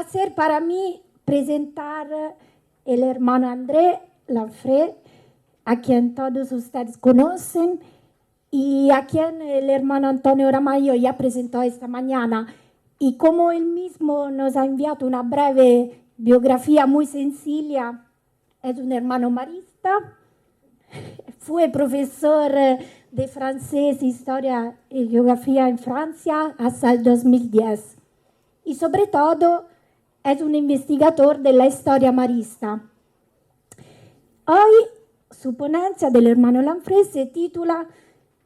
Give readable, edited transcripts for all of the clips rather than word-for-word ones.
placer para mí presentar el hermano André Lanfré, a quien todos ustedes conocen y a quien el hermano Antonio Ramallo ya presentó esta mañana. Y como él mismo nos ha enviado una breve biografía muy sencilla, es un hermano marista, fue profesor de francés, historia y geografía en Francia hasta el 2010. Y sobre todo es un investigador de la historia marista. Hoy su ponencia del hermano Lanfré se titula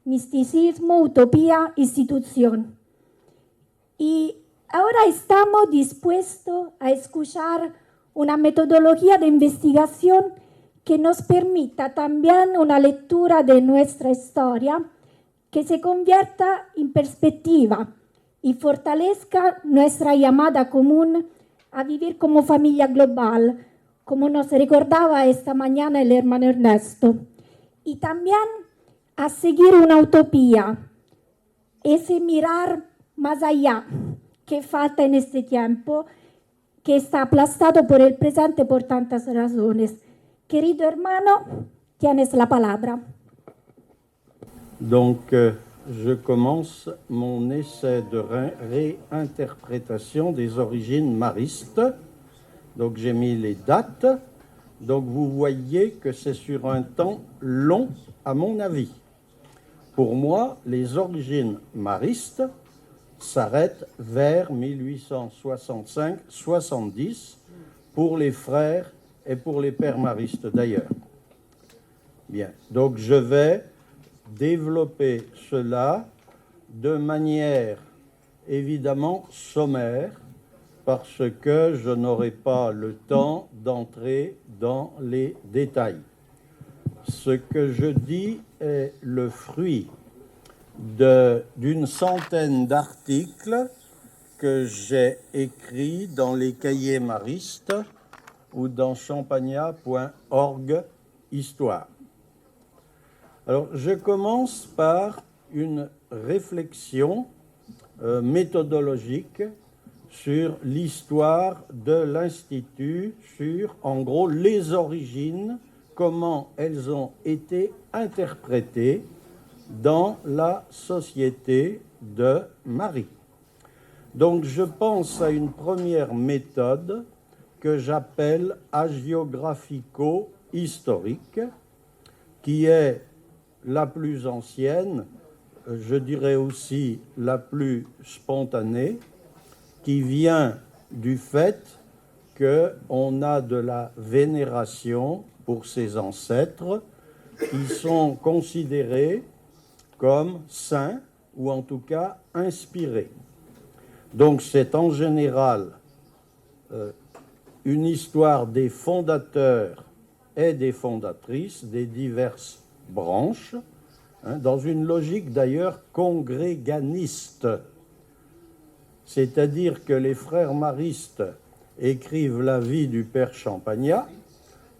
Misticismo, Utopía, Institución. Y ahora estamos dispuestos a escuchar una metodología de investigación que nos permita también una lectura de nuestra historia que se convierta en perspectiva y fortalezca nuestra llamada común a vivir como familia global, como nos recordaba esta mañana el hermano Ernesto, y también a seguir una utopía, ese mirar más allá que falta en este tiempo, que está aplastado por el presente por tantas razones. Querido hermano, tienes la palabra. Donc, je commence mon essai de réinterprétation des origines maristes. Donc, j'ai mis les dates. Donc, vous voyez que c'est sur un temps long, à mon avis. Pour moi, les origines maristes s'arrêtent vers 1865-70 pour les frères et pour les pères maristes d'ailleurs. Bien, donc je vais développer cela de manière évidemment sommaire parce que je n'aurai pas le temps d'entrer dans les détails. Ce que je dis est le fruit d'une centaine d'articles que j'ai écrits dans les cahiers maristes ou dans champagnat.org Histoire. Alors, je commence par une réflexion méthodologique sur l'histoire de l'Institut, sur, en gros, les origines, comment elles ont été interprétées dans la société de Marie. Donc, je pense à une première méthode que j'appelle hagiographico-historique, qui est la plus ancienne, je dirais aussi la plus spontanée, qui vient du fait qu'on a de la vénération pour ses ancêtres qui sont considérés comme saints ou en tout cas inspirés. Donc c'est en général une histoire des fondateurs et des fondatrices des diverses branches, dans une logique d'ailleurs congréganiste. C'est-à-dire que les frères maristes écrivent la vie du père Champagnat,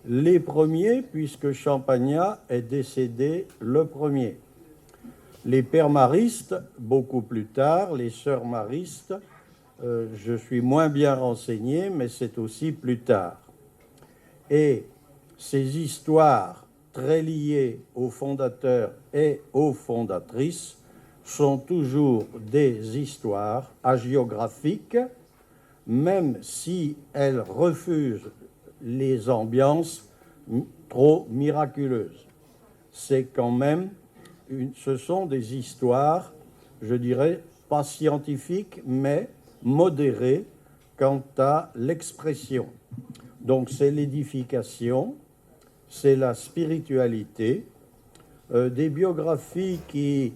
les premiers, puisque Champagnat est décédé le premier. Les pères maristes, beaucoup plus tard, les sœurs maristes, je suis moins bien renseigné, mais c'est aussi plus tard. Et ces histoires très liées aux fondateurs et aux fondatrices sont toujours des histoires hagiographiques, même si elles refusent les ambiances trop miraculeuses. C'est quand même, ce sont des histoires, je dirais, pas scientifiques, mais modérées quant à l'expression. Donc c'est l'édification, c'est la spiritualité, des biographies qui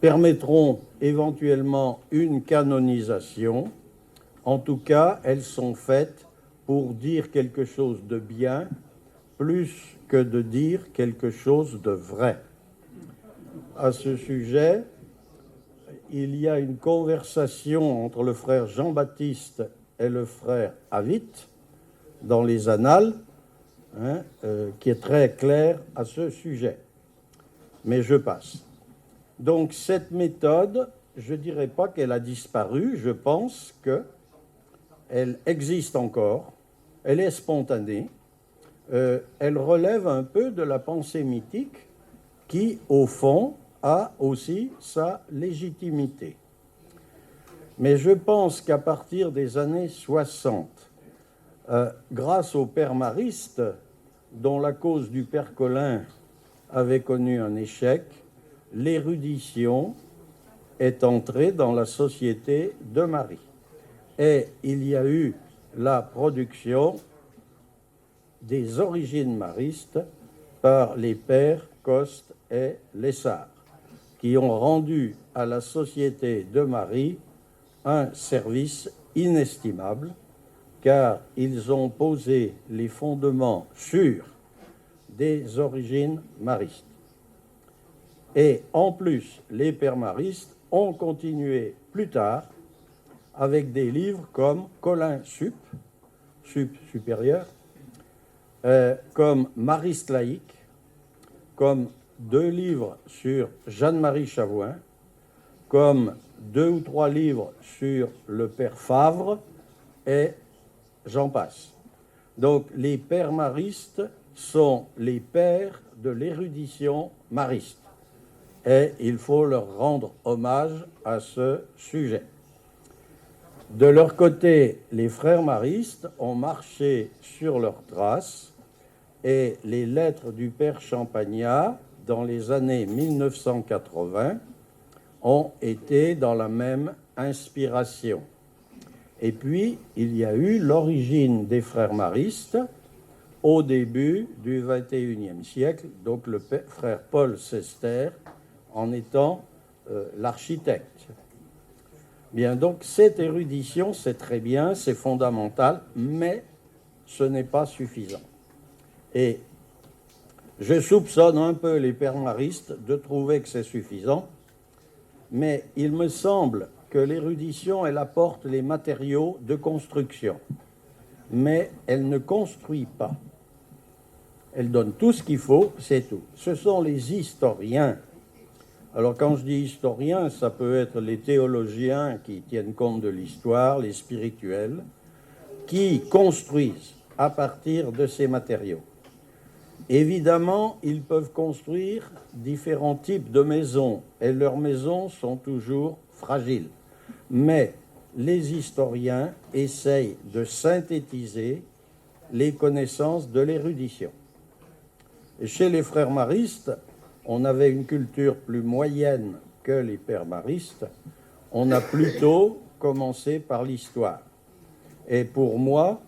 permettront éventuellement une canonisation. En tout cas, elles sont faites pour dire quelque chose de bien, plus que de dire quelque chose de vrai. À ce sujet, il y a une conversation entre le frère Jean-Baptiste et le frère Avit dans les Annales, qui est très claire à ce sujet. Mais je passe. Donc cette méthode, je ne dirais pas qu'elle a disparu, je pense elle existe encore, elle est spontanée, elle relève un peu de la pensée mythique qui, au fond, a aussi sa légitimité. Mais je pense qu'à partir des années 60, grâce au père Mariste, dont la cause du père Colin avait connu un échec, l'érudition est entrée dans la société de Marie. Et il y a eu la production des origines maristes par les pères Coste et Lessard, qui ont rendu à la société de Marie un service inestimable, car ils ont posé les fondements sûrs des origines maristes. Et en plus, les pères maristes ont continué plus tard avec des livres comme Colin Sup supérieur, comme Mariste laïque, comme 2 livres sur Jeanne-Marie Chavoin, comme 2 ou 3 livres sur le père Favre, et j'en passe. Donc les pères maristes sont les pères de l'érudition mariste. Et il faut leur rendre hommage à ce sujet. De leur côté, les frères maristes ont marché sur leurs traces et les lettres du père Champagnat, dans les années 1980, ont été dans la même inspiration. Et puis, il y a eu l'origine des frères maristes au début du XXIe siècle, donc le frère Paul Sester en étant l'architecte. Bien, donc cette érudition, c'est très bien, c'est fondamental, mais ce n'est pas suffisant. Et je soupçonne un peu les pères maristes de trouver que c'est suffisant, mais il me semble que l'érudition, elle apporte les matériaux de construction, mais elle ne construit pas. Elle donne tout ce qu'il faut, c'est tout. Ce sont les historiens. Alors quand je dis historiens, ça peut être les théologiens qui tiennent compte de l'histoire, les spirituels, qui construisent à partir de ces matériaux. Évidemment, ils peuvent construire différents types de maisons, et leurs maisons sont toujours fragiles. Mais les historiens essayent de synthétiser les connaissances de l'érudition. Et chez les frères maristes, on avait une culture plus moyenne que les pères maristes. On a plutôt commencé par l'histoire. Et pour moi,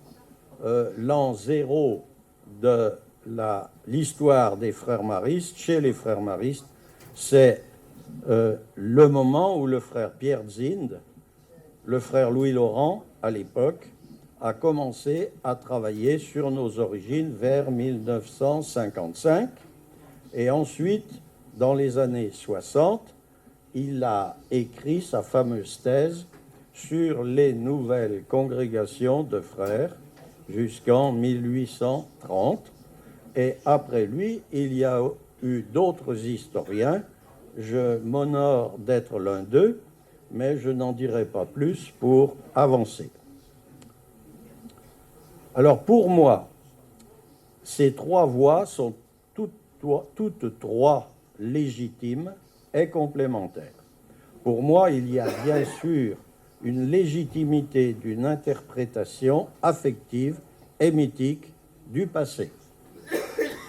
l'an 0 de l'histoire des frères maristes, chez les frères maristes, c'est le moment où le frère Pierre Zinde, le frère Louis Laurent, à l'époque, a commencé à travailler sur nos origines vers 1955. Et ensuite, dans les années 60, il a écrit sa fameuse thèse sur les nouvelles congrégations de frères jusqu'en 1830. Et après lui, il y a eu d'autres historiens. Je m'honore d'être l'un d'eux, mais je n'en dirai pas plus pour avancer. Alors pour moi, ces 3 voies sont toutes 3 légitimes et complémentaires. Pour moi, il y a bien sûr une légitimité d'une interprétation affective et mythique du passé.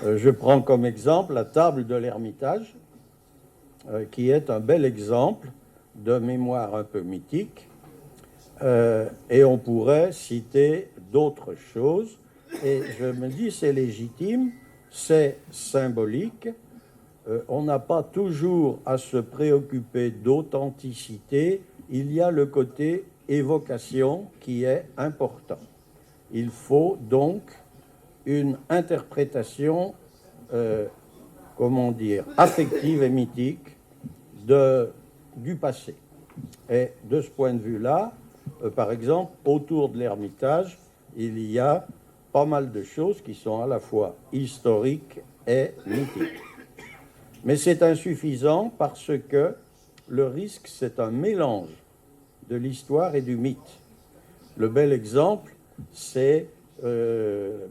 Je prends comme exemple la table de l'Ermitage, qui est un bel exemple de mémoire un peu mythique, et on pourrait citer d'autres choses, et je me dis c'est légitime, c'est symbolique, on n'a pas toujours à se préoccuper d'authenticité, il y a le côté évocation qui est important. Il faut donc une interprétation, affective et mythique du passé. Et de ce point de vue-là, par exemple, autour de l'Ermitage, il y a pas mal de choses qui sont à la fois historiques et mythiques. Mais c'est insuffisant parce que le risque, c'est un mélange de l'histoire et du mythe. Le bel exemple, c'est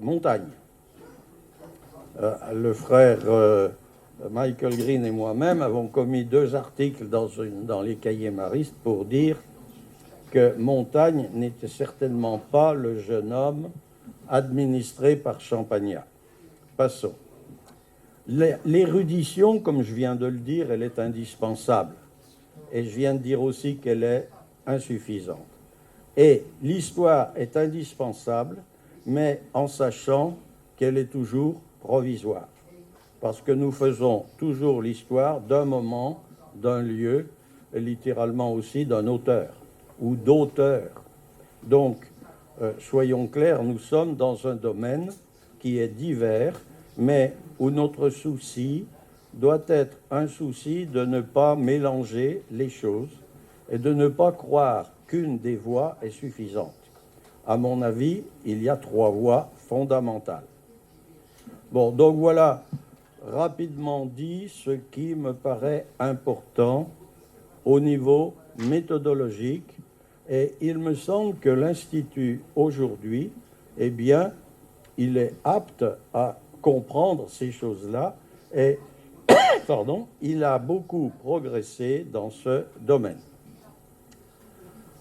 Montaigne. Le frère Michael Green et moi-même avons commis 2 articles dans les cahiers maristes pour dire que Montaigne n'était certainement pas le jeune homme administré par Champagnat. Passons. L'érudition, comme je viens de le dire, elle est indispensable. Et je viens de dire aussi qu'elle est insuffisante. Et l'histoire est indispensable, mais en sachant qu'elle est toujours provisoire. Parce que nous faisons toujours l'histoire d'un moment, d'un lieu, et littéralement aussi d'un auteur ou d'auteurs. Donc, soyons clairs, nous sommes dans un domaine qui est divers, mais où notre souci doit être un souci de ne pas mélanger les choses et de ne pas croire qu'une des voies est suffisante. À mon avis, il y a 3 voies fondamentales. Bon, donc voilà rapidement dit ce qui me paraît important au niveau méthodologique, et il me semble que l'Institut aujourd'hui, eh bien, il est apte à comprendre ces choses-là et pardon, il a beaucoup progressé dans ce domaine.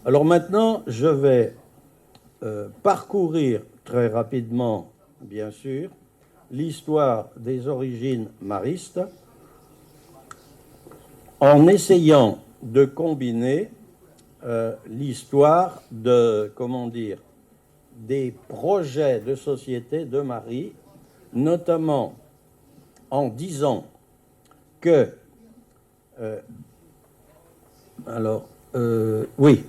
Alors maintenant, je vais parcourir très rapidement, bien sûr, l'histoire des origines maristes en essayant de combiner l'histoire de, comment dire, des projets de société de Marie, notamment en disant que oui,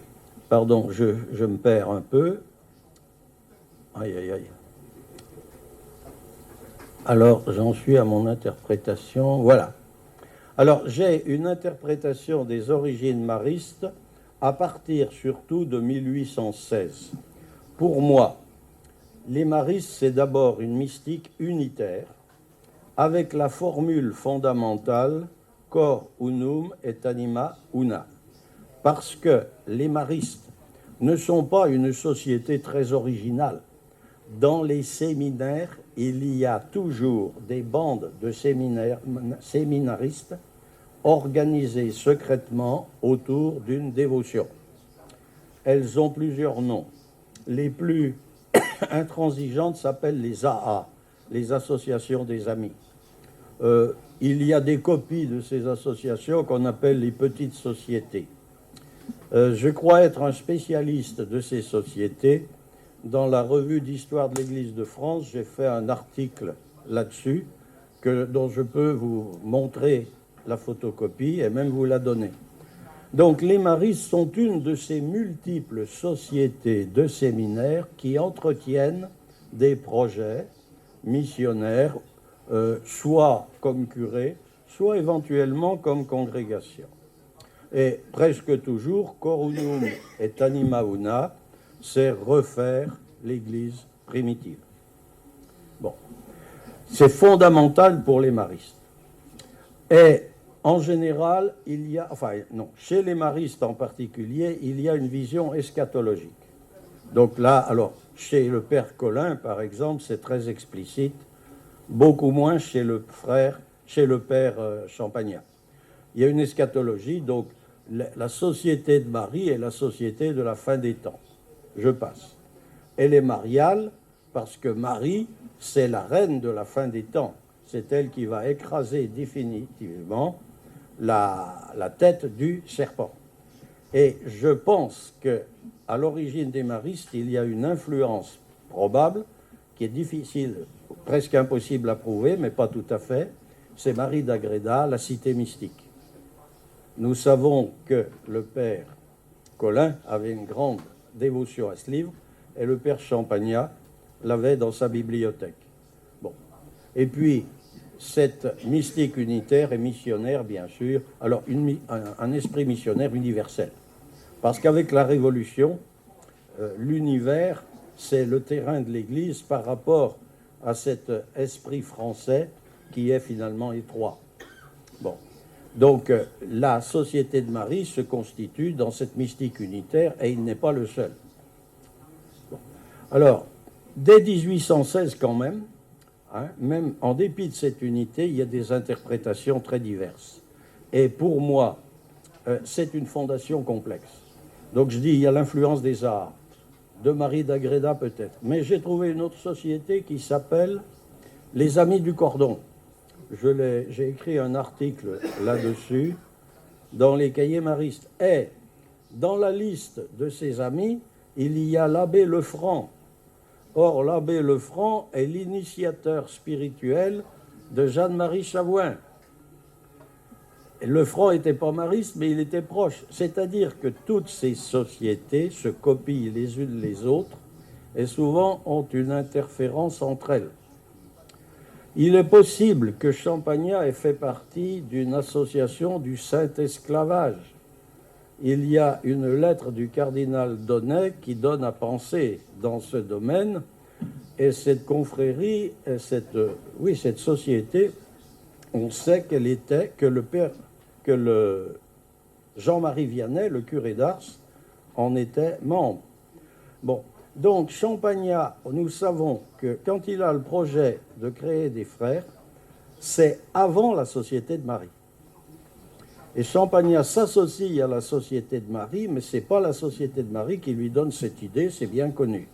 pardon, je me perds un peu. Aïe, aïe, aïe. Alors, j'en suis à mon interprétation. Voilà. Alors, j'ai une interprétation des origines maristes à partir surtout de 1816. Pour moi, les maristes, c'est d'abord une mystique unitaire avec la formule fondamentale cor unum et anima una. Parce que les maristes ne sont pas une société très originale. Dans les séminaires, il y a toujours des bandes de séminaristes organisées secrètement autour d'une dévotion. Elles ont plusieurs noms. Les plus intransigeantes s'appellent les AA, les associations des amis. Il y a des copies de ces associations qu'on appelle les petites sociétés. Je crois être un spécialiste de ces sociétés. Dans la revue d'histoire de l'Église de France, j'ai fait un article là-dessus dont je peux vous montrer la photocopie et même vous la donner. Donc les maristes sont une de ces multiples sociétés de séminaires qui entretiennent des projets missionnaires, soit comme curé, soit éventuellement comme congrégation. Et presque toujours, cor unum et anima una, c'est refaire l'Église primitive. Bon, c'est fondamental pour les maristes. Et en général, il y a, chez les maristes en particulier, il y a une vision eschatologique. Donc là, alors, chez le père Colin, par exemple, c'est très explicite, beaucoup moins chez le père Champagnat. Il y a une eschatologie, donc la société de Marie est la société de la fin des temps. Je passe. Elle est mariale parce que Marie, c'est la reine de la fin des temps. C'est elle qui va écraser définitivement la tête du serpent. Et je pense qu'à l'origine des maristes, il y a une influence probable qui est difficile, presque impossible à prouver, mais pas tout à fait. C'est Marie d'Agreda, la cité mystique. Nous savons que le père Colin avait une grande dévotion à ce livre, et le père Champagnat l'avait dans sa bibliothèque. Bon. Et puis, cette mystique unitaire et missionnaire, bien sûr, alors un esprit missionnaire universel. Parce qu'avec la Révolution, l'univers, c'est le terrain de l'Église par rapport à cet esprit français qui est finalement étroit. Bon. Donc, la Société de Marie se constitue dans cette mystique unitaire et il n'est pas le seul. Alors, dès 1816 quand même, même en dépit de cette unité, il y a des interprétations très diverses. Et pour moi, c'est une fondation complexe. Donc je dis, il y a l'influence des arts, de Marie d'Agreda peut-être. Mais j'ai trouvé une autre société qui s'appelle les Amis du Cordon. J'ai écrit un article là-dessus dans les cahiers maristes. Et dans la liste de ces amis, il y a l'abbé Lefranc. Or, l'abbé Lefranc est l'initiateur spirituel de Jeanne-Marie Chavoin. Lefranc n'était pas mariste, mais il était proche. C'est-à-dire que toutes ces sociétés se copient les unes les autres et souvent ont une interférence entre elles. Il est possible que Champagnat ait fait partie d'une association du Saint-Esclavage. Il y a une lettre du cardinal Donnet qui donne à penser dans ce domaine, et cette confrérie, cette société, on sait qu'elle était, que le Jean-Marie Vianney, le curé d'Ars, en était membre. Bon, donc Champagnat, nous savons que quand il a le projet de créer des frères, c'est avant la Société de Marie. Et Champagnat s'associe à la Société de Marie, mais ce n'est pas la Société de Marie qui lui donne cette idée, c'est bien connu.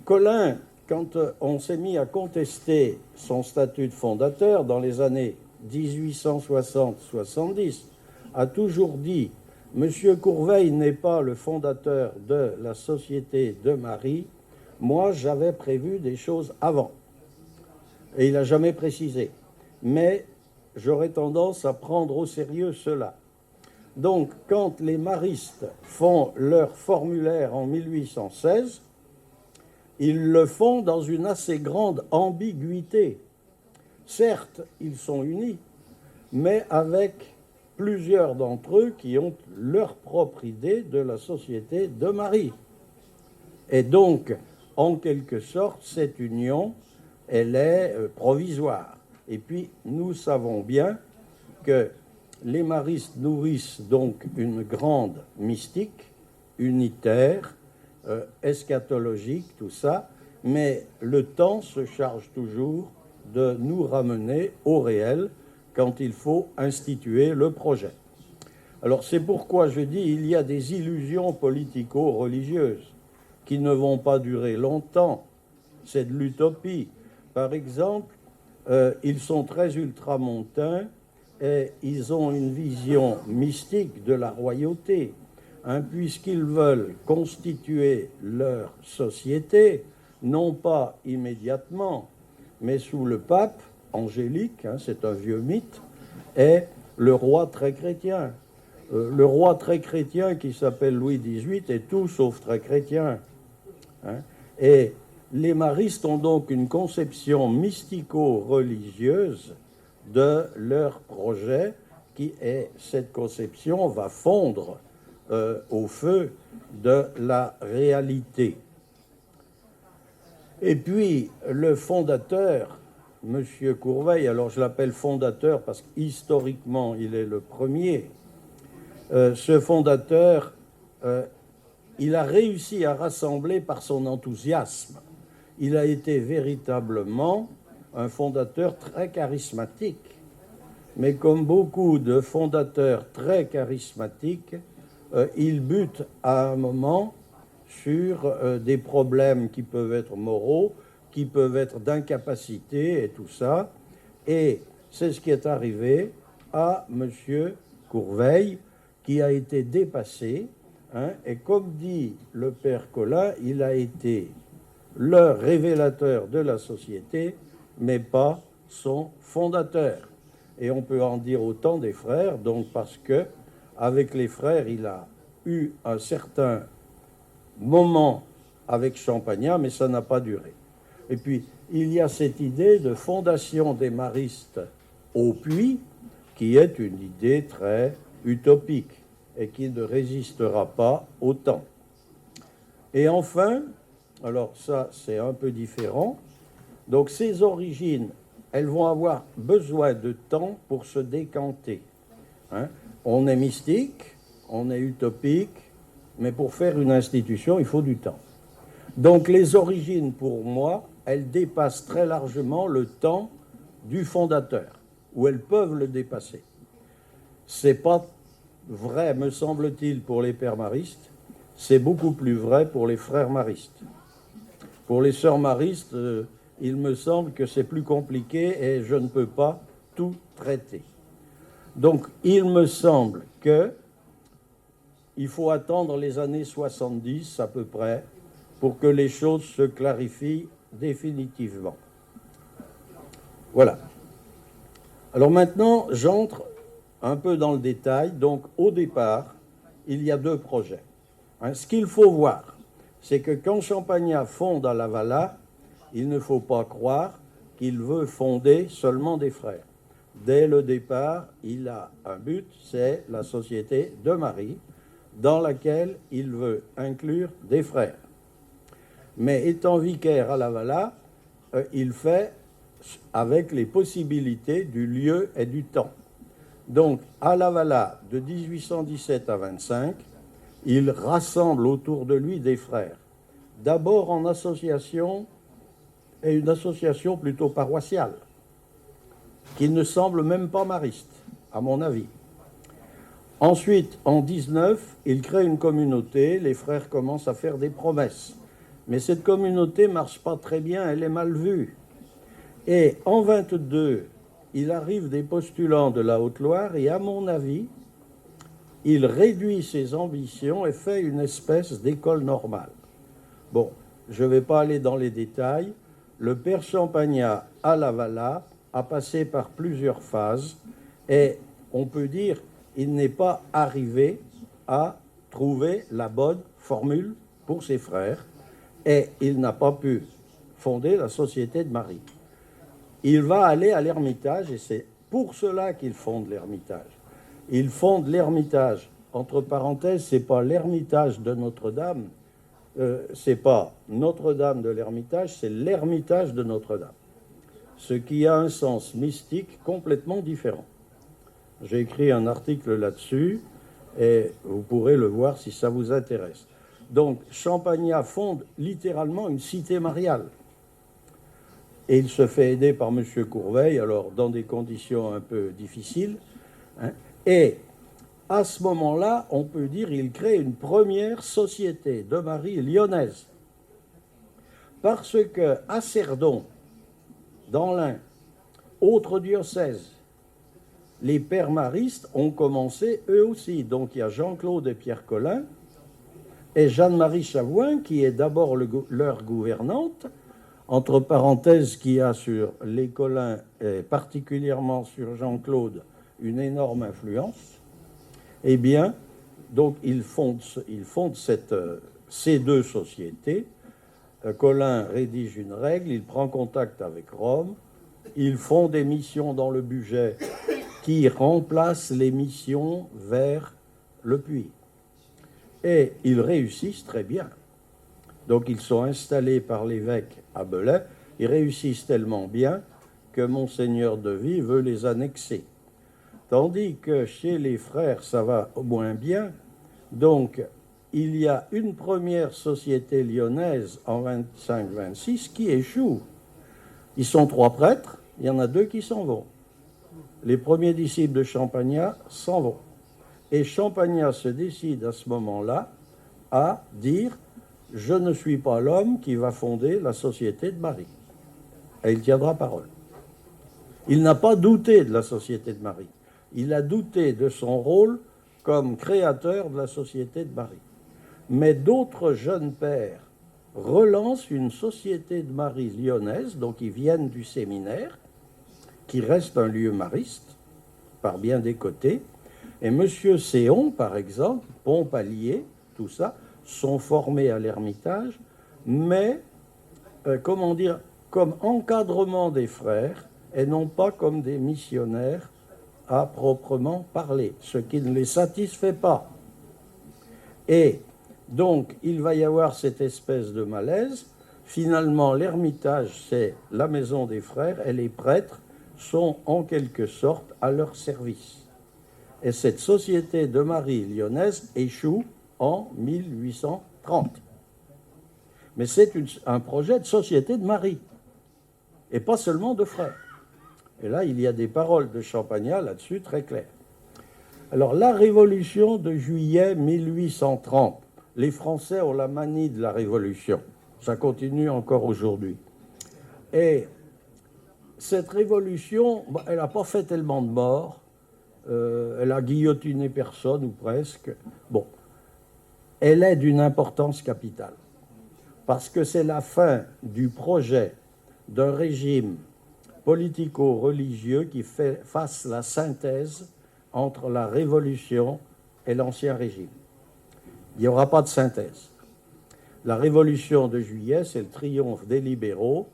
Colin, quand on s'est mis à contester son statut de fondateur dans les années 1860-70, a toujours dit « Monsieur Courveille n'est pas le fondateur de la Société de Marie, moi j'avais prévu des choses avant. » Et il n'a jamais précisé. Mais j'aurais tendance à prendre au sérieux cela. Donc, quand les maristes font leur formulaire en 1816, ils le font dans une assez grande ambiguïté. Certes, ils sont unis, mais avec plusieurs d'entre eux qui ont leur propre idée de la Société de Marie. Et donc, en quelque sorte, cette union, elle est provisoire. Et puis, nous savons bien que les maristes nourrissent donc une grande mystique, unitaire, eschatologique, tout ça, mais le temps se charge toujours de nous ramener au réel quand il faut instituer le projet. Alors c'est pourquoi je dis il y a des illusions politico-religieuses qui ne vont pas durer longtemps. C'est de l'utopie. Par exemple, ils sont très ultramontains et ils ont une vision mystique de la royauté, puisqu'ils veulent constituer leur société, non pas immédiatement, mais sous le pape Angélique, c'est un vieux mythe, et le roi très chrétien. Le roi très chrétien qui s'appelle Louis XVIII est tout sauf très chrétien. Et les maristes ont donc une conception mystico-religieuse de leur projet, qui est, cette conception va fondre au feu de la réalité. Et puis, le fondateur, M. Courveille, alors je l'appelle fondateur parce qu'historiquement, il est le premier, ce fondateur, il a réussi à rassembler par son enthousiasme. Il a été véritablement un fondateur très charismatique. Mais comme beaucoup de fondateurs très charismatiques, il bute à un moment sur des problèmes qui peuvent être moraux, qui peuvent être d'incapacité et tout ça. Et c'est ce qui est arrivé à M. Courveille, qui a été dépassé. Et comme dit le père Colin, il a été le révélateur de la société, mais pas son fondateur. Et on peut en dire autant des frères, donc parce que avec les frères, il a eu un certain moment avec Champagnat, mais ça n'a pas duré. Et puis, il y a cette idée de fondation des maristes au puits, qui est une idée très utopique et qui ne résistera pas au temps. Et enfin, alors ça c'est un peu différent, donc ces origines, elles vont avoir besoin de temps pour se décanter. On est mystique, on est utopique, mais pour faire une institution, il faut du temps. Donc les origines, pour moi, elles dépassent très largement le temps du fondateur, ou elles peuvent le dépasser. Ce n'est pas vrai, me semble-t-il, pour les pères maristes, c'est beaucoup plus vrai pour les frères maristes. Pour les sœurs maristes, il me semble que c'est plus compliqué et je ne peux pas tout traiter. Donc, il me semble qu'il faut attendre les années 70 à peu près pour que les choses se clarifient définitivement. Voilà. Alors maintenant, j'entre un peu dans le détail. Donc, au départ, il y a deux projets. Ce qu'il faut voir, c'est que quand Champagnat fonde à Lavala, il ne faut pas croire qu'il veut fonder seulement des frères. Dès le départ, il a un but, c'est la Société de Marie, dans laquelle il veut inclure des frères. Mais étant vicaire à Lavala, il fait avec les possibilités du lieu et du temps. Donc, à Lavala, de 1817 à 25, il rassemble autour de lui des frères. D'abord en association, et une association plutôt paroissiale, qui ne semble même pas mariste, à mon avis. Ensuite, en 19, il crée une communauté, les frères commencent à faire des promesses. Mais cette communauté ne marche pas très bien, elle est mal vue. Et en 22, il arrive des postulants de la Haute-Loire et, à mon avis, il réduit ses ambitions et fait une espèce d'école normale. Bon, je ne vais pas aller dans les détails. Le père Champagnat à Lavala a passé par plusieurs phases et on peut dire qu'il n'est pas arrivé à trouver la bonne formule pour ses frères et il n'a pas pu fonder la Société de Marie. Il va aller à l'Ermitage et c'est pour cela qu'il fonde l'Ermitage. Il fonde l'Ermitage, entre parenthèses, ce n'est pas l'Ermitage de Notre-Dame, c'est pas Notre-Dame de l'Ermitage, c'est l'Ermitage de Notre-Dame. Ce qui a un sens mystique complètement différent. J'ai écrit un article là-dessus et vous pourrez le voir si ça vous intéresse. Donc, Champagnat fonde littéralement une cité mariale. Et il se fait aider par M. Courveille, alors dans des conditions un peu difficiles. Et à ce moment-là, on peut dire qu'il crée une première société de Marie lyonnaise. Parce qu'à Cerdon, dans l'Ain, autre diocèse, les pères maristes ont commencé eux aussi. Donc il y a Jean-Claude et Pierre Collin et Jeanne-Marie Chavoin, qui est d'abord leur gouvernante, entre parenthèses, qui a sur les Collin et particulièrement sur Jean-Claude une énorme influence. Eh bien, donc ils fondent ces deux sociétés. Collin rédige une règle, il prend contact avec Rome, ils font des missions dans le budget qui remplacent les missions vers le puits. Et ils réussissent très bien. Donc ils sont installés par l'évêque à Belay, ils réussissent tellement bien que Monseigneur de Vie veut les annexer. Tandis que chez les frères, ça va au moins bien. Donc, il y a une première société lyonnaise en 25-26 qui échoue. Ils sont 3 prêtres, il y en a 2 qui s'en vont. Les premiers disciples de Champagnat s'en vont. Et Champagnat se décide à ce moment-là à dire « Je ne suis pas l'homme qui va fonder la Société de Marie ». Et il tiendra parole. Il n'a pas douté de la Société de Marie. Il a douté de son rôle comme créateur de la Société de Marie. Mais d'autres jeunes pères relancent une Société de Marie lyonnaise, donc ils viennent du séminaire, qui reste un lieu mariste, par bien des côtés. Et M. Séon, par exemple, Pompallier, tout ça, sont formés à l'Ermitage, mais, comme encadrement des frères, et non pas comme des missionnaires à proprement parler, ce qui ne les satisfait pas. Et donc, il va y avoir cette espèce de malaise. Finalement, l'Ermitage, c'est la maison des frères, et les prêtres sont en quelque sorte à leur service. Et cette Société de Marie lyonnaise échoue en 1830. mais c'est un projet de société de mari, et pas seulement de frères. Et là, il y a des paroles de Champagnat là-dessus très claires. Alors, la Révolution de juillet 1830, les Français ont la manie de la Révolution. Ça continue encore aujourd'hui. Et cette Révolution, elle n'a pas fait tellement de morts. Elle a guillotiné personne, ou presque. Bon, elle est d'une importance capitale. Parce que c'est la fin du projet d'un régime politico-religieux qui fasse la synthèse entre la Révolution et l'Ancien Régime. Il n'y aura pas de synthèse. La Révolution de juillet, c'est le triomphe des libéraux,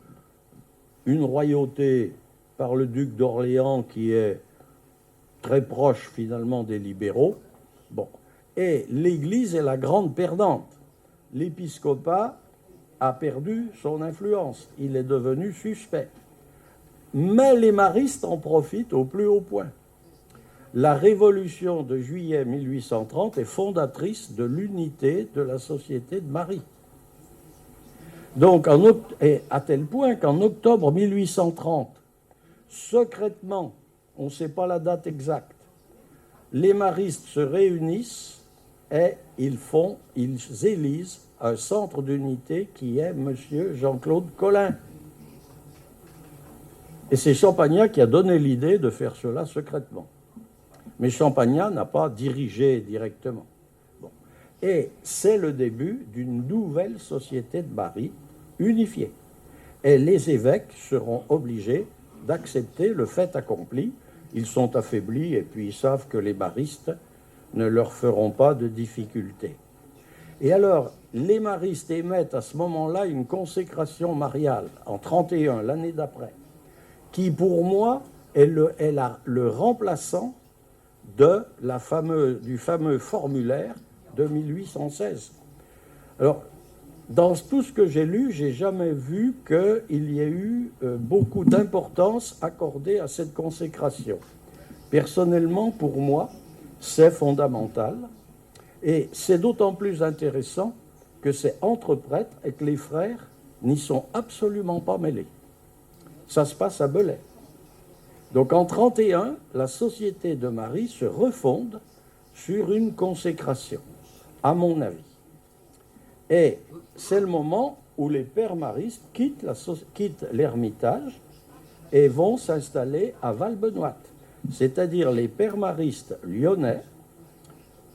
une royauté par le duc d'Orléans qui est très proche finalement des libéraux. Bon. Et l'Église est la grande perdante. L'épiscopat a perdu son influence. Il est devenu suspect. Mais les maristes en profitent au plus haut point. La Révolution de juillet 1830 est fondatrice de l'unité de la société de Marie. Donc, à tel point qu'en octobre 1830, secrètement, on ne sait pas la date exacte, les maristes se réunissent et ils élisent un centre d'unité qui est M. Jean-Claude Colin. Et c'est Champagnat qui a donné l'idée de faire cela secrètement. Mais Champagnat n'a pas dirigé directement. Bon. Et c'est le début d'une nouvelle société de Marie unifiée. Et les évêques seront obligés d'accepter le fait accompli. Ils sont affaiblis et puis ils savent que les maristes ne leur feront pas de difficultés. Et alors, les maristes émettent à ce moment-là une consécration mariale, en 1931, l'année d'après, qui pour moi est le remplaçant du fameux formulaire de 1816. Alors, dans tout ce que j'ai lu, j'ai jamais vu qu'il y ait eu beaucoup d'importance accordée à cette consécration. Personnellement, pour moi, c'est fondamental. Et c'est d'autant plus intéressant que c'est entre prêtres et que les frères n'y sont absolument pas mêlés. Ça se passe à Belay. Donc en 1931, la Société de Marie se refonde sur une consécration, à mon avis. Et c'est le moment où les pères maristes quittent l'Ermitage et vont s'installer à Val-Benoît. C'est-à-dire les pères maristes lyonnais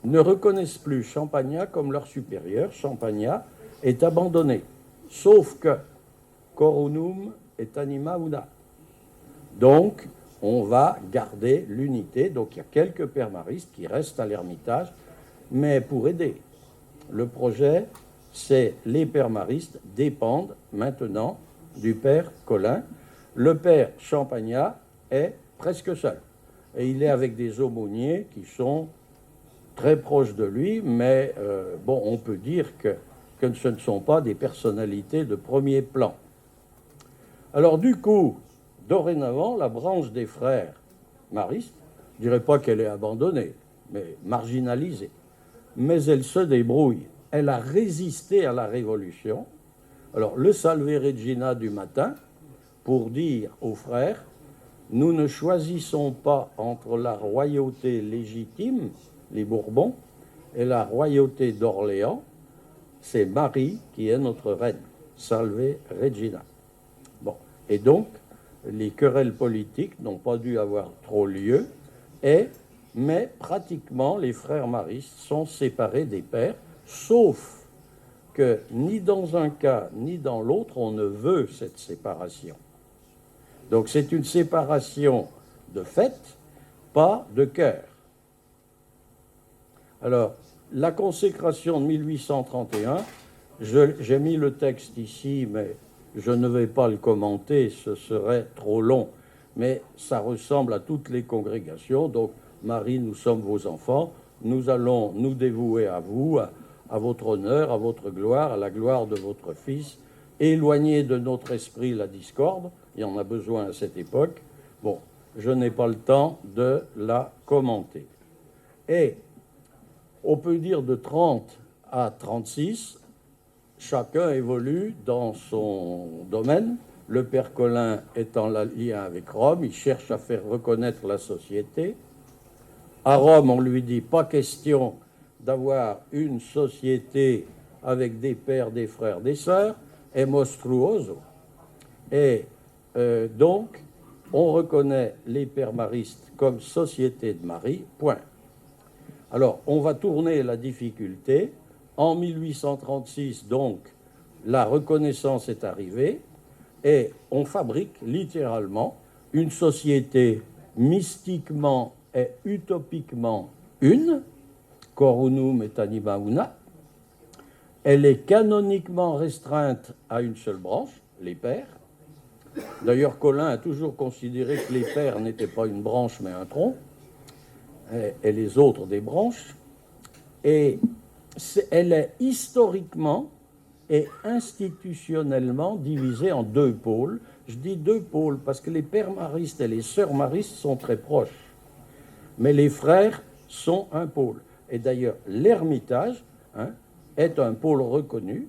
ne reconnaissent plus Champagnat comme leur supérieur. Champagnat est abandonné, sauf que coronum et anima una. Donc, on va garder l'unité. Donc, il y a quelques pères maristes qui restent à l'Ermitage, mais pour aider. Le projet, c'est les pères maristes dépendent maintenant du père Colin. Le père Champagnat est presque seul. Et il est avec des aumôniers qui sont très proches de lui, mais bon, on peut dire que ce ne sont pas des personnalités de premier plan. Alors du coup, dorénavant, la branche des frères maristes, je ne dirais pas qu'elle est abandonnée, mais marginalisée. Mais elle se débrouille. Elle a résisté à la Révolution. Alors le Salve Regina du matin, pour dire aux frères, nous ne choisissons pas entre la royauté légitime, les Bourbons, et la royauté d'Orléans, c'est Marie qui est notre reine, Salve Regina. Bon, et donc, les querelles politiques n'ont pas dû avoir trop lieu, mais pratiquement les frères maristes sont séparés des pères, sauf que ni dans un cas ni dans l'autre on ne veut cette séparation. Donc c'est une séparation de fait, pas de cœur. Alors, la consécration de 1831, j'ai mis le texte ici, mais je ne vais pas le commenter, ce serait trop long, mais ça ressemble à toutes les congrégations. Donc, Marie, nous sommes vos enfants, nous allons nous dévouer à vous, à votre honneur, à votre gloire, à la gloire de votre Fils, éloigner de notre esprit la discorde, il y en a besoin à cette époque. Bon, je n'ai pas le temps de la commenter. Et on peut dire de 30 à 36, chacun évolue dans son domaine. Le père Colin est en lien avec Rome, il cherche à faire reconnaître la société. À Rome, on lui dit pas question d'avoir une société avec des pères, des frères, des sœurs, est mostruoso. Et donc, on reconnaît les pères maristes comme société de Marie, point. Alors, on va tourner la difficulté. En 1836, donc, la reconnaissance est arrivée et on fabrique littéralement une société mystiquement et utopiquement une, cor unum et anima una. Elle est canoniquement restreinte à une seule branche, les pères. D'ailleurs, Colin a toujours considéré que les pères n'étaient pas une branche mais un tronc, et les autres des branches. Et elle est historiquement et institutionnellement divisée en deux pôles. Je dis deux pôles parce que les pères maristes et les sœurs maristes sont très proches, mais les frères sont un pôle. Et d'ailleurs, l'Ermitage est un pôle reconnu.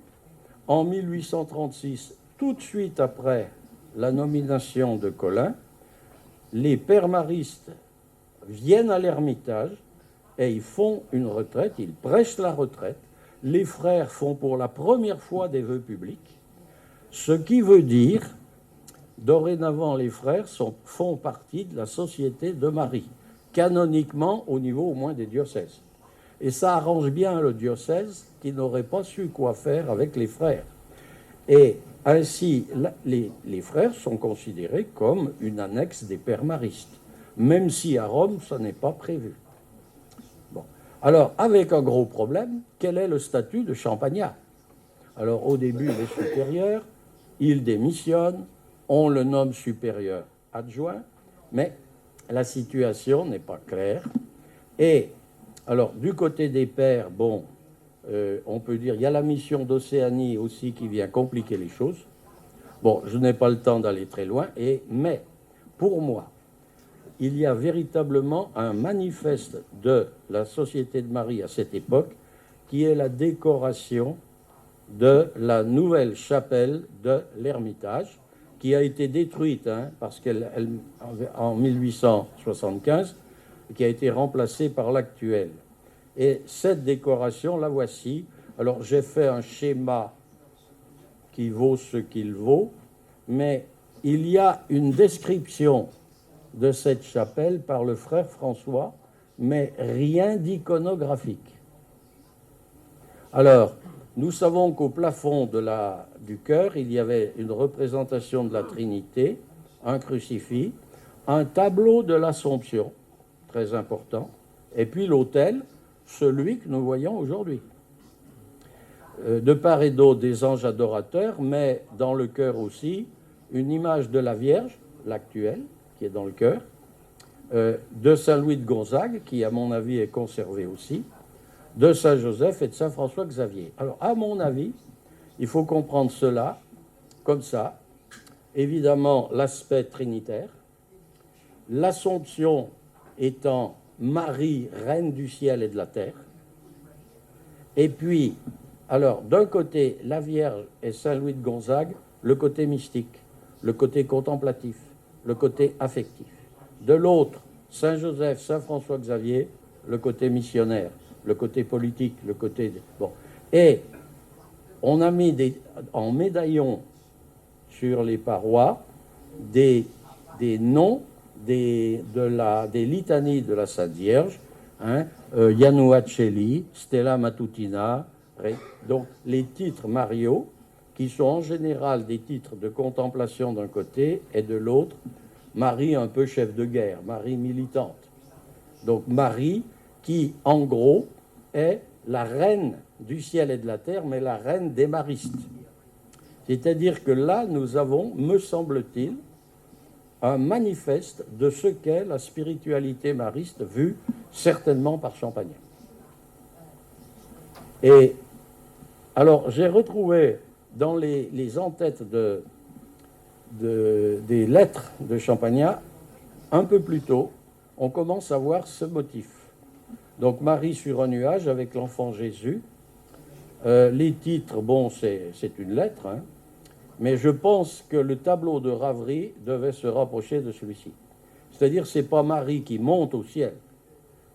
En 1836, tout de suite après la nomination de Colin, les pères maristes viennent à l'Ermitage et ils font une retraite, ils prêchent la retraite. Les frères font pour la première fois des vœux publics, ce qui veut dire, dorénavant, les frères font partie de la société de Marie, canoniquement au niveau au moins des diocèses. Et ça arrange bien le diocèse qui n'aurait pas su quoi faire avec les frères. Et ainsi, les frères sont considérés comme une annexe des pères maristes, même si à Rome, ça n'est pas prévu. Bon. Alors, avec un gros problème, quel est le statut de Champagnat? Alors, au début, il est supérieur, il démissionne, on le nomme supérieur adjoint, mais la situation n'est pas claire. Et, alors, du côté des pères, bon, on peut dire, il y a la mission d'Océanie aussi qui vient compliquer les choses. Bon, je n'ai pas le temps d'aller très loin, mais pour moi, il y a véritablement un manifeste de la Société de Marie à cette époque qui est la décoration de la nouvelle chapelle de l'Ermitage qui a été détruite parce qu'elle en 1875 qui a été remplacée par l'actuelle. Et cette décoration, la voici. Alors j'ai fait un schéma qui vaut ce qu'il vaut, mais il y a une description de cette chapelle par le frère François, mais rien d'iconographique. Alors, nous savons qu'au plafond du chœur, il y avait une représentation de la Trinité, un crucifix, un tableau de l'Assomption, très important, et puis l'autel, celui que nous voyons aujourd'hui. De part et d'autre, des anges adorateurs, mais dans le chœur aussi, une image de la Vierge, l'actuelle, qui est dans le chœur, de Saint-Louis de Gonzague, qui, à mon avis, est conservé aussi, de Saint-Joseph et de Saint-François-Xavier. Alors, à mon avis, il faut comprendre cela comme ça. Évidemment, l'aspect trinitaire, l'Assomption étant Marie, reine du ciel et de la terre, et puis, alors, d'un côté, la Vierge et Saint-Louis de Gonzague, le côté mystique, le côté contemplatif, le côté affectif. De l'autre, Saint-Joseph, Saint-François-Xavier, le côté missionnaire, le côté politique, le côté... Bon. Et on a mis en médaillon sur les parois des noms des litanies de la Sainte Vierge, Janua Celli, Stella Matutina, donc les titres mariaux, qui sont en général des titres de contemplation d'un côté, et de l'autre, Marie un peu chef de guerre, Marie militante. Donc Marie qui, en gros, est la reine du ciel et de la terre, mais la reine des maristes. C'est-à-dire que là, nous avons, me semble-t-il, un manifeste de ce qu'est la spiritualité mariste vue certainement par Champagnat. Et alors, j'ai retrouvé dans les en-têtes des lettres de Champagnat, un peu plus tôt, on commence à voir ce motif. Donc Marie sur un nuage avec l'enfant Jésus, Les titres, bon, c'est une lettre, hein, mais je pense que le tableau de Ravery devait se rapprocher de celui-ci. C'est-à-dire, c'est pas Marie qui monte au ciel,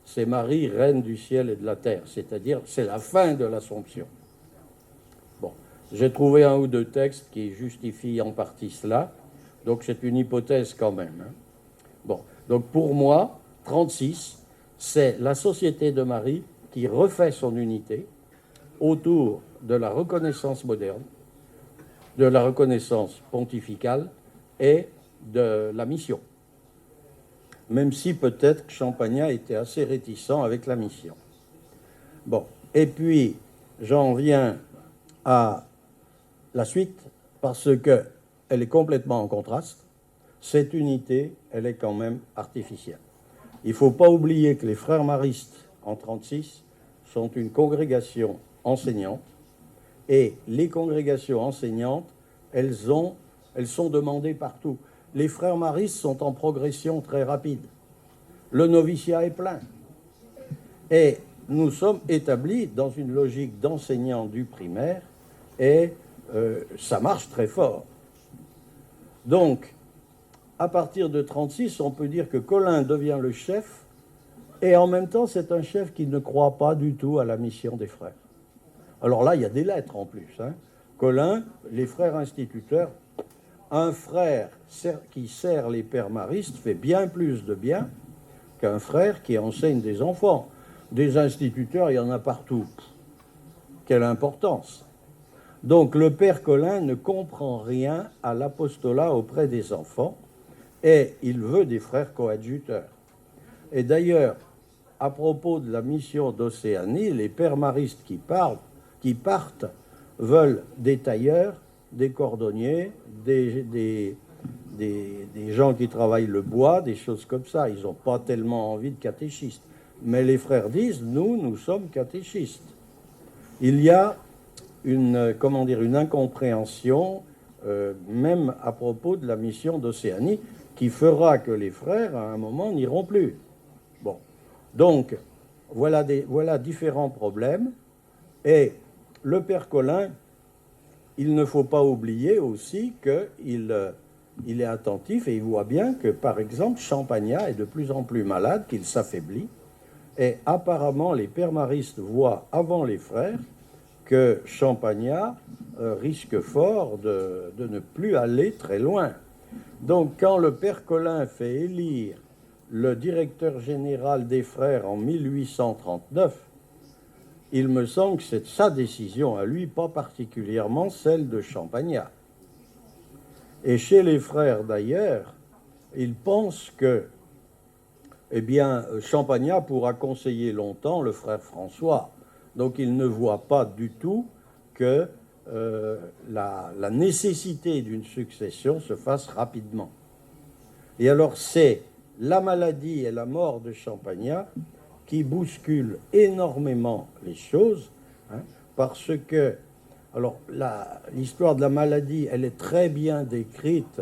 c'est Marie, reine du ciel et de la terre, c'est-à-dire, c'est la fin de l'Assomption. Bon, j'ai trouvé un ou deux textes qui justifient en partie cela, donc c'est une hypothèse quand même. Hein. Bon, donc pour moi, 36, c'est la société de Marie qui refait son unité autour de la reconnaissance moderne, de la reconnaissance pontificale et de la mission. Même si peut-être que Champagnat était assez réticent avec la mission. Bon, et puis j'en viens à la suite, parce qu'elle est complètement en contraste. Cette unité, elle est quand même artificielle. Il ne faut pas oublier que les frères maristes, en 1936, sont une congrégation enseignante, et les congrégations enseignantes, elles sont demandées partout. Les frères maristes sont en progression très rapide. Le noviciat est plein. Et nous sommes établis dans une logique d'enseignant du primaire, et ça marche très fort. Donc, à partir de 1936, on peut dire que Colin devient le chef, et en même temps, c'est un chef qui ne croit pas du tout à la mission des frères. Alors là, il y a des lettres en plus. Hein. Colin, les frères instituteurs, un frère qui sert les pères maristes fait bien plus de bien qu'un frère qui enseigne des enfants. Des instituteurs, il y en a partout. Quelle importance! Donc le père Colin ne comprend rien à l'apostolat auprès des enfants, et il veut des frères coadjuteurs. Et d'ailleurs, à propos de la mission d'Océanie, les pères maristes qui partent veulent des tailleurs, des cordonniers, des gens qui travaillent le bois, des choses comme ça. Ils n'ont pas tellement envie de catéchistes. Mais les frères disent, nous sommes catéchistes. Il y a une incompréhension, même à propos de la mission d'Océanie, qui fera que les frères, à un moment, n'iront plus. Bon. Donc, voilà différents problèmes. Et le père Colin, il ne faut pas oublier aussi qu'il est attentif, et il voit bien que, par exemple, Champagnat est de plus en plus malade, qu'il s'affaiblit. Et apparemment, les pères maristes voient avant les frères que Champagnat risque fort de ne plus aller très loin. Donc, quand le père Colin fait élire le directeur général des frères en 1839, il me semble que c'est sa décision à lui, pas particulièrement celle de Champagnat. Et chez les frères d'ailleurs, ils pensent que, Champagnat pourra conseiller longtemps le frère François. Donc ils ne voient pas du tout que la nécessité d'une succession se fasse rapidement. Et alors c'est la maladie et la mort de Champagnat qui bousculent énormément les choses, hein, parce que, alors l'histoire de la maladie, elle est très bien décrite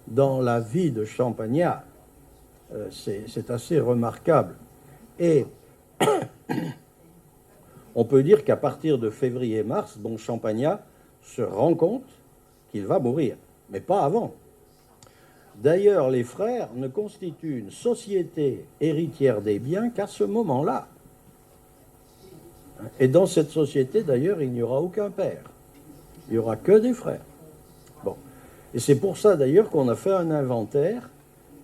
dans la vie de Champagnat. C'est assez remarquable. Et on peut dire qu'à partir de février-mars, Champagnat se rend compte qu'il va mourir, mais pas avant. D'ailleurs, les frères ne constituent une société héritière des biens qu'à ce moment-là. Et dans cette société, d'ailleurs, il n'y aura aucun père. Il n'y aura que des frères. Bon. Et c'est pour ça, d'ailleurs, qu'on a fait un inventaire,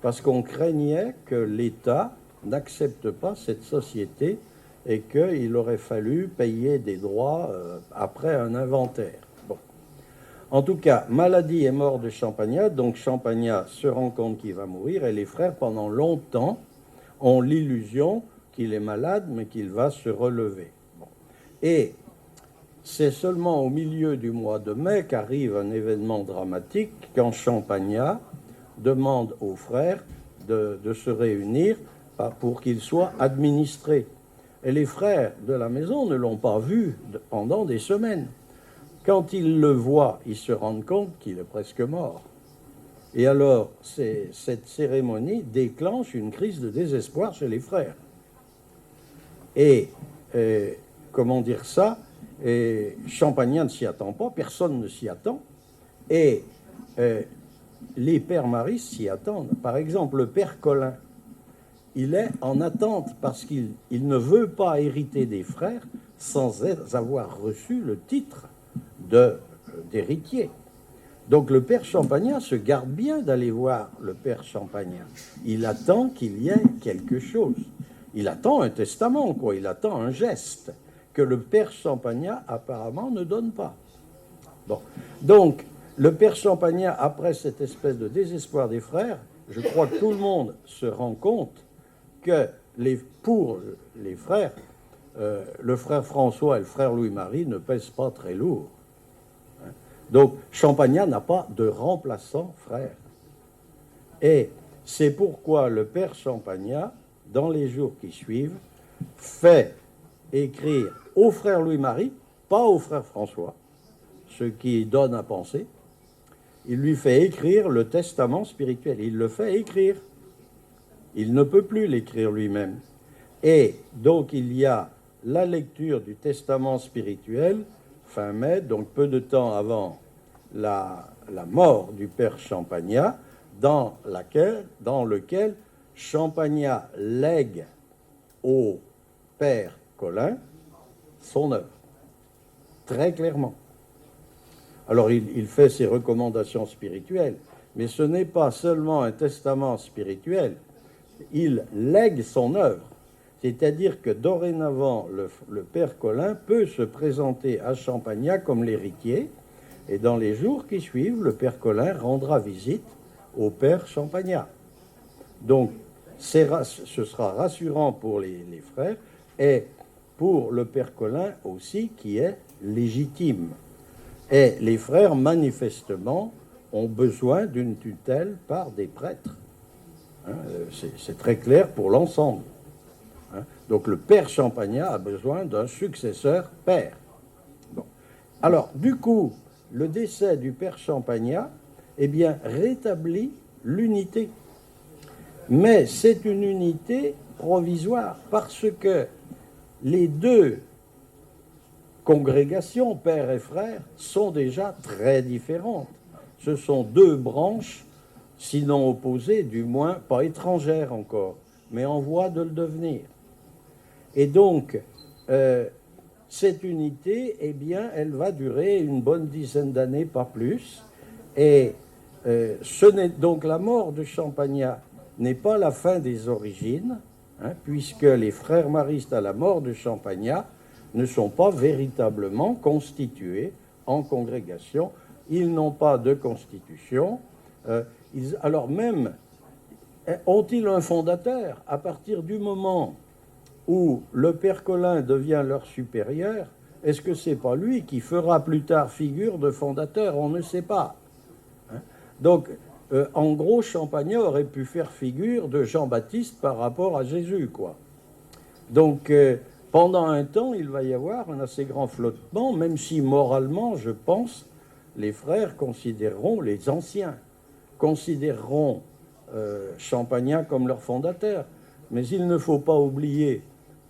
parce qu'on craignait que l'État n'accepte pas cette société et qu'il aurait fallu payer des droits après un inventaire. Bon. En tout cas, maladie et mort de Champagnat, donc Champagnat se rend compte qu'il va mourir, et les frères, pendant longtemps, ont l'illusion qu'il est malade, mais qu'il va se relever. Bon. Et c'est seulement au milieu du mois de mai qu'arrive un événement dramatique, quand Champagnat demande aux frères de se réunir pour qu'ils soient administrés. Et les frères de la maison ne l'ont pas vu pendant des semaines. Quand ils le voient, ils se rendent compte qu'il est presque mort. Et alors, cette cérémonie déclenche une crise de désespoir chez les frères. Et, comment dire ça, Et Champagnat ne s'y attend pas, personne ne s'y attend. Et les pères maristes s'y attendent. Par exemple, le père Colin, il est en attente parce qu'il ne veut pas hériter des frères sans avoir reçu le titre d'héritier. Donc le père Champagnat se garde bien d'aller voir le père Champagnat. Il attend qu'il y ait quelque chose. Il attend un testament, quoi. Il attend un geste que le père Champagnat apparemment ne donne pas. Bon. Donc le père Champagnat, après cette espèce de désespoir des frères, je crois que tout le monde se rend compte que pour les frères, le frère François et le frère Louis-Marie ne pèsent pas très lourd. Donc, Champagnat n'a pas de remplaçant frère. Et c'est pourquoi le père Champagnat, dans les jours qui suivent, fait écrire au frère Louis-Marie, pas au frère François, ce qui donne à penser, il lui fait écrire le testament spirituel. Il le fait écrire. Il ne peut plus l'écrire lui-même. Et donc, il y a la lecture du testament spirituel fin mai, donc peu de temps avant la mort du père Champagnat, dans lequel Champagnat lègue au père Colin son œuvre, très clairement. Alors il fait ses recommandations spirituelles, mais ce n'est pas seulement un testament spirituel, il lègue son œuvre. C'est-à-dire que dorénavant, le père Colin peut se présenter à Champagnat comme l'héritier, et dans les jours qui suivent, le père Colin rendra visite au père Champagnat. Donc, ce sera rassurant pour les frères, et pour le père Colin aussi, qui est légitime. Et les frères, manifestement, ont besoin d'une tutelle par des prêtres. Hein, c'est très clair pour l'ensemble. Donc le père Champagnat a besoin d'un successeur père. Bon. Alors, du coup, le décès du père Champagnat, eh bien, rétablit l'unité. Mais c'est une unité provisoire, parce que les deux congrégations, père et frère, sont déjà très différentes. Ce sont deux branches, sinon opposées, du moins pas étrangères encore, mais en voie de le devenir. Et donc, cette unité, eh bien, elle va durer une bonne dizaine d'années, pas plus. Et donc la mort de Champagnat n'est pas la fin des origines, hein, puisque les frères maristes, à la mort de Champagnat, ne sont pas véritablement constitués en congrégation. Ils n'ont pas de constitution. Alors même, ont-ils un fondateur? À partir du moment où le père Colin devient leur supérieur, est-ce que c'est pas lui qui fera plus tard figure de fondateur? On ne sait pas. Hein? Donc, en gros, Champagnat aurait pu faire figure de Jean-Baptiste par rapport à Jésus, quoi. Donc, pendant un temps, il va y avoir un assez grand flottement, même si moralement, je pense, les frères considéreront, les anciens, considéreront Champagnat comme leur fondateur. Mais il ne faut pas oublier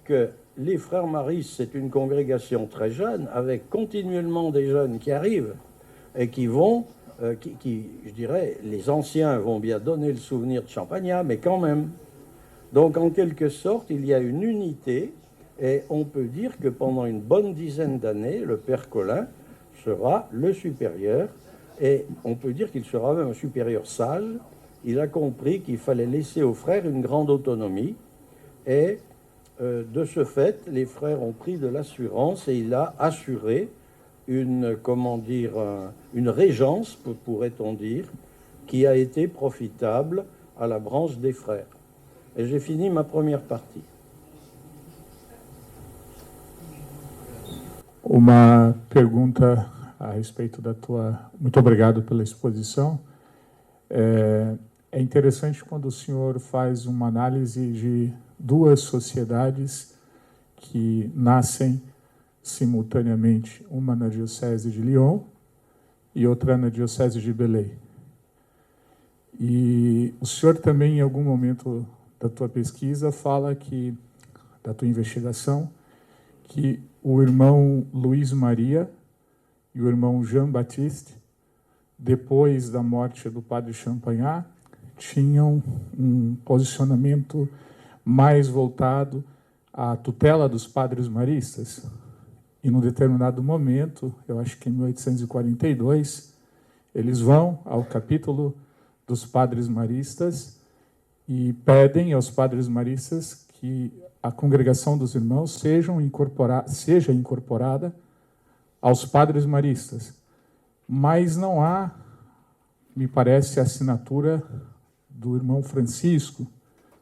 que les frères maristes, c'est une congrégation très jeune, avec continuellement des jeunes qui arrivent et qui vont, je dirais, les anciens vont bien donner le souvenir de Champagnat, mais quand même. Donc, en quelque sorte, il y a une unité, et on peut dire que pendant une bonne dizaine d'années, le père Colin sera le supérieur, et on peut dire qu'il sera même un supérieur sage. Il a compris qu'il fallait laisser aux frères une grande autonomie, et de ce fait, les frères ont pris de l'assurance, et il a assuré une régence, pourrait-on dire, qui a été profitable à la branche des frères. E j'ai fini ma primeira partie. Uma pergunta a respeito da tua... Muito obrigado pela exposição. É interessante quando o senhor faz uma análise de duas sociedades que nascem simultaneamente, uma na Diocese de Lyon e outra na Diocese de Belém. E o senhor também, em algum momento da tua pesquisa, fala que, da tua investigação, que o irmão Luiz Maria e o irmão Jean-Baptiste, depois da morte do padre Champagnat, tinham um posicionamento mais voltado à tutela dos padres maristas. E, num determinado momento, eu acho que em 1842, eles vão ao capítulo dos padres maristas e pedem aos padres maristas que a congregação dos irmãos seja incorporada aos padres maristas. Mas não há, me parece, a assinatura do irmão Francisco.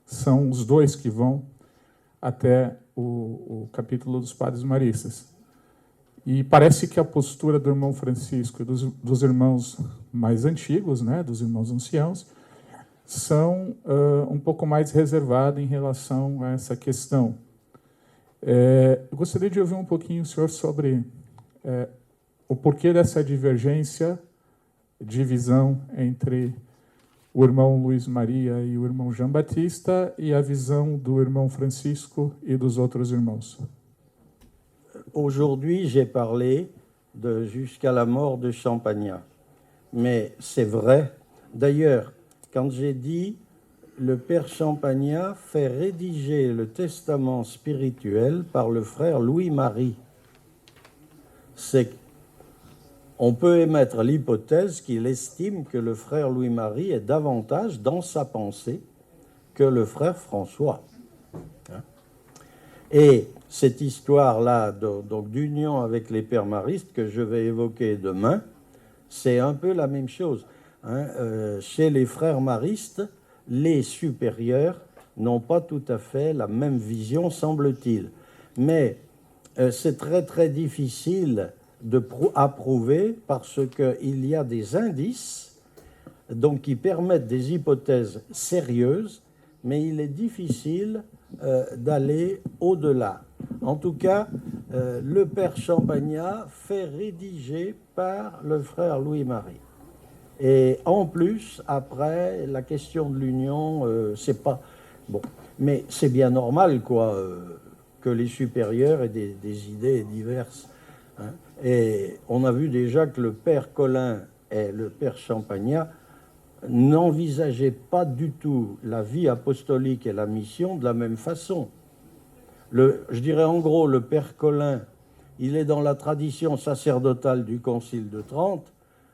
São os dois que vão até o capítulo dos padres maristas. E parece que a postura do irmão Francisco e dos irmãos mais antigos, né, dos irmãos anciãos, são um pouco mais reservada em relação a essa questão. Eu gostaria de ouvir um pouquinho o senhor sobre o porquê dessa divergência, divisão entre o irmão Luiz Maria e o irmão Jean Batista e a visão do irmão Francisco e dos outros irmãos. Aujourd'hui, j'ai parlé de jusqu'à la mort de Champagnat. Mais c'est vrai. D'ailleurs, quand j'ai dit le père Champagnat fait rédiger le testament spirituel par le frère Louis-Marie, c'est on peut émettre l'hypothèse qu'il estime que le frère Louis-Marie est davantage dans sa pensée que le frère François. Et cette histoire-là donc d'union avec les pères maristes que je vais évoquer demain, c'est un peu la même chose. Chez les frères maristes, les supérieurs n'ont pas tout à fait la même vision, semble-t-il. Mais c'est très très difficile à prouver parce qu'il y a des indices donc, qui permettent des hypothèses sérieuses, mais il est difficile d'aller au-delà. En tout cas, le père Champagnat fait rédiger par le frère Louis-Marie. Et en plus, après, la question de l'union, c'est pas... Bon, mais c'est bien normal, quoi, que les supérieurs aient des idées diverses. Hein. Et on a vu déjà que le père Colin et le père Champagnat n'envisageaient pas du tout la vie apostolique et la mission de la même façon. Je dirais en gros, le père Colin, il est dans la tradition sacerdotale du Concile de Trente.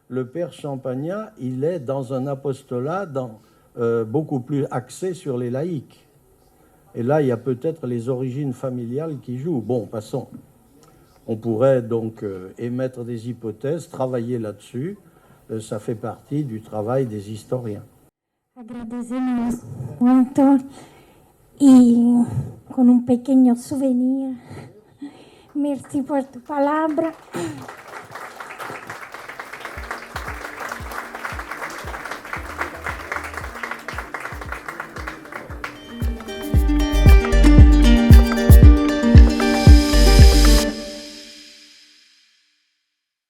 Le père Champagnat, il est dans un apostolat beaucoup plus axé sur les laïcs. Et là, il y a peut-être les origines familiales qui jouent. Bon, passons. On pourrait donc émettre des hypothèses, travailler là-dessus. Ça fait partie du travail des historiens. Agradecemos muito e com pequeno souvenir. Merci por tu palavra.